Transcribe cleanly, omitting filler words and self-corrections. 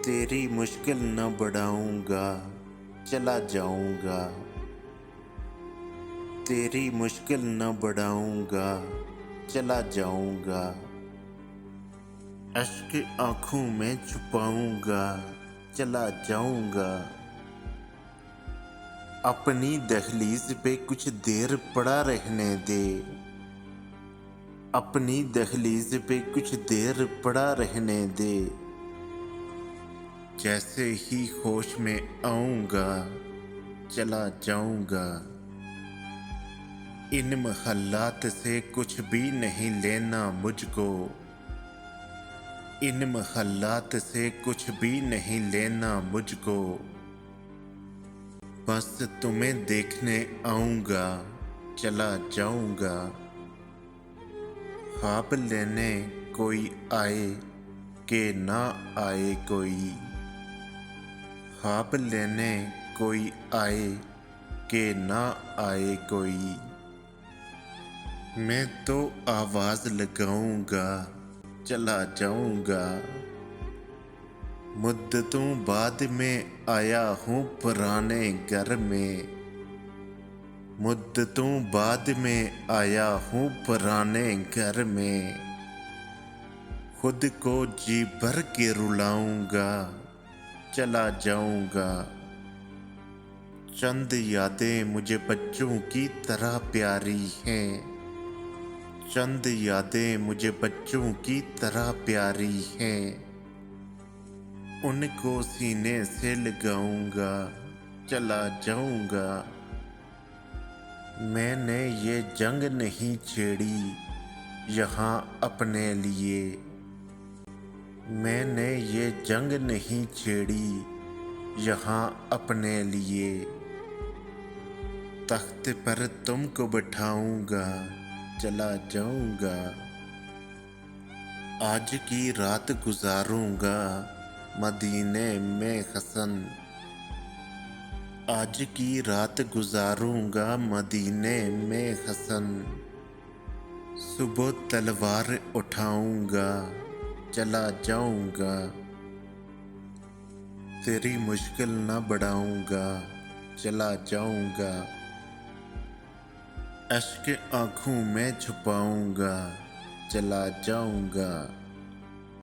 तेरी मुश्किल न बढ़ाऊंगा, चला जाऊंगा। तेरी मुश्किल न बढ़ाऊंगा, चला जाऊंगा। अश्क आंखों में छुपाऊंगा, चला जाऊंगा। अपनी दहलीज पे कुछ देर पड़ा रहने दे। अपनी दहलीज पे कुछ देर पड़ा रहने दे। जैसे ही होश में आऊंगा, चला जाऊंगा। इन महल्लात से कुछ भी नहीं लेना मुझको। इन महल्लात से कुछ भी नहीं लेना मुझको। बस तुम्हें देखने आऊंगा, चला जाऊंगा। ख्वाब लेने कोई आए कि ना आए कोई। ख्वाब लेने कोई आए कि ना आए कोई। मैं तो आवाज़ लगाऊंगा, चला जाऊंगा। मुद्दतों बाद में आया हूँ पुराने घर में। मुद्दतों बाद में आया हूँ पुराने घर में। खुद को जी भर के रुलाऊंगा, चला जाऊंगा। चंद यादें मुझे बच्चों की तरह प्यारी हैं। चंद यादें मुझे बच्चों की तरह प्यारी हैं। उनको सीने से लगाऊंगा, चला जाऊंगा। मैंने ये जंग नहीं छेड़ी यहाँ अपने लिए। मैंने ये जंग नहीं छेड़ी यहाँ अपने लिए। तख्त पर तुमको बिठाऊंगा, चला जाऊंगा। आज की रात गुजारूंगा मदीने में हसन। आज की रात गुजारूंगा मदीने में हसन। सुबह तलवार उठाऊंगा, चला जाऊंगा। तेरी मुश्किल न बढ़ाऊंगा, चला जाऊंगा। अश्क आंखों में छुपाऊंगा, चला जाऊंगा।